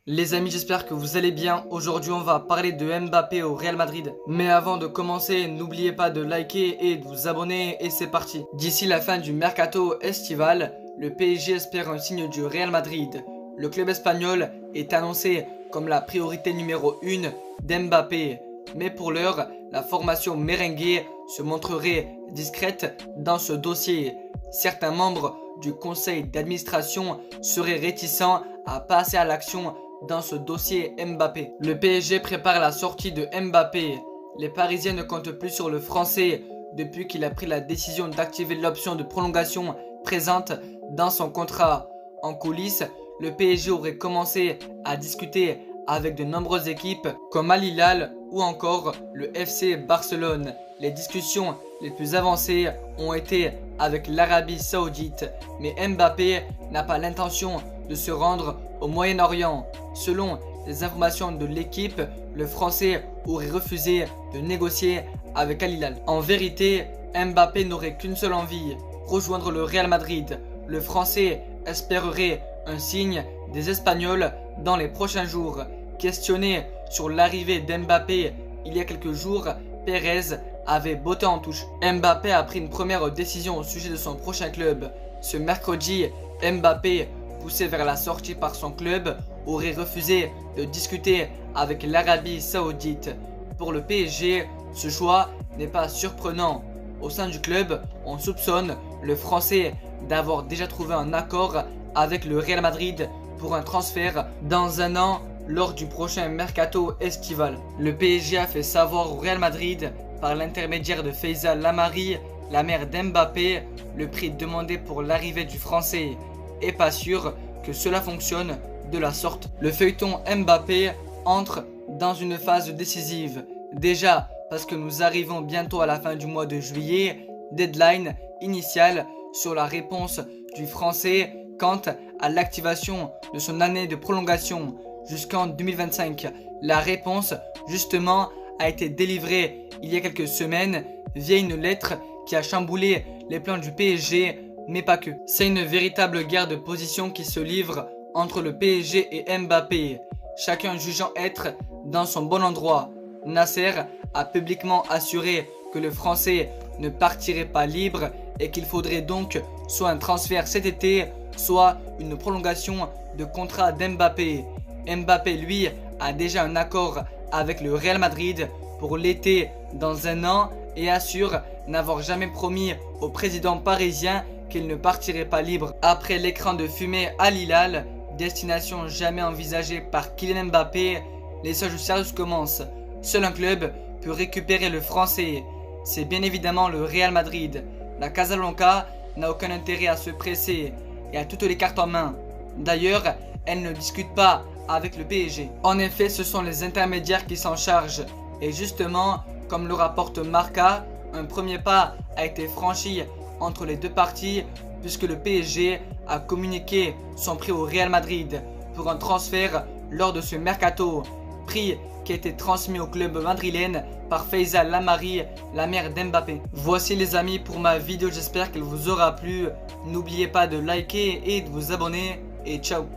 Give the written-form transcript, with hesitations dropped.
Les amis, j'espère que vous allez bien. Aujourd'hui, on va parler de Mbappé au Real Madrid. Mais avant de commencer, n'oubliez pas de liker et de vous abonner et c'est parti. D'ici la fin du mercato estival, le PSG espère un signe du Real Madrid. Le club espagnol est annoncé comme la priorité numéro 1 d'Mbappé. Mais pour l'heure, la formation merengue se montrerait discrète dans ce dossier. Certains membres du conseil d'administration seraient réticents à passer à l'action dans ce dossier Mbappé. Le PSG prépare la sortie de Mbappé. Les Parisiens ne comptent plus sur le Français depuis qu'il a pris la décision d'activer l'option de prolongation présente dans son contrat. En coulisses, le PSG aurait commencé à discuter avec de nombreuses équipes comme Al Hilal ou encore le FC Barcelone. Les discussions les plus avancées ont été avec l'Arabie Saoudite, mais Mbappé n'a pas l'intention de se rendre au Moyen-Orient. Selon les informations de l'équipe, le Français aurait refusé de négocier avec Al Hilal. En vérité, Mbappé n'aurait qu'une seule envie, rejoindre le Real Madrid. Le Français espérerait un signe des Espagnols dans les prochains jours. Questionné sur l'arrivée d'Mbappé il y a quelques jours, Pérez avait botté en touche. Mbappé a pris une première décision au sujet de son prochain club. Ce mercredi, Mbappé, poussé vers la sortie par son club, aurait refusé de discuter avec l'Arabie Saoudite. Pour le PSG, ce choix n'est pas surprenant. Au sein du club, on soupçonne le Français d'avoir déjà trouvé un accord avec le Real Madrid pour un transfert dans un an lors du prochain mercato estival. Le PSG a fait savoir au Real Madrid par l'intermédiaire de Faiza Lamari, la mère d'Mbappé, le prix demandé pour l'arrivée du Français. Et pas sûr que cela fonctionne de la sorte. Le feuilleton Mbappé entre dans une phase décisive. Déjà parce que nous arrivons bientôt à la fin du mois de juillet, deadline initiale sur la réponse du Français quant à l'activation de son année de prolongation jusqu'en 2025. La réponse, justement, a été délivrée il y a quelques semaines via une lettre qui a chamboulé les plans du PSG, mais pas que. C'est une véritable guerre de position qui se livre entre le PSG et Mbappé, chacun jugeant être dans son bon endroit. Nasser a publiquement assuré que le Français ne partirait pas libre et qu'il faudrait donc soit un transfert cet été, soit une prolongation de contrat d'Mbappé. Mbappé, lui, a déjà un accord avec le Real Madrid pour l'été dans un an et assure n'avoir jamais promis au président parisien qu'il ne partirait pas libre. Après l'écran de fumée Al Hilal, destination jamais envisagée par Kylian Mbappé, les choses sérieuses commencent. Seul un club peut récupérer le Français. C'est bien évidemment le Real Madrid. La Casablanca n'a aucun intérêt à se presser et a toutes les cartes en main. D'ailleurs, elle ne discute pas avec le PSG. En effet, ce sont les intermédiaires qui s'en chargent. Et justement, comme le rapporte Marca, un premier pas a été franchi entre les deux parties puisque le PSG a communiqué son prix au Real Madrid pour un transfert lors de ce mercato. Prix qui a été transmis au club madrilène par Faiza Lamari, la mère d'Mbappé. Voici les amis pour ma vidéo, j'espère qu'elle vous aura plu. N'oubliez pas de liker et de vous abonner et ciao.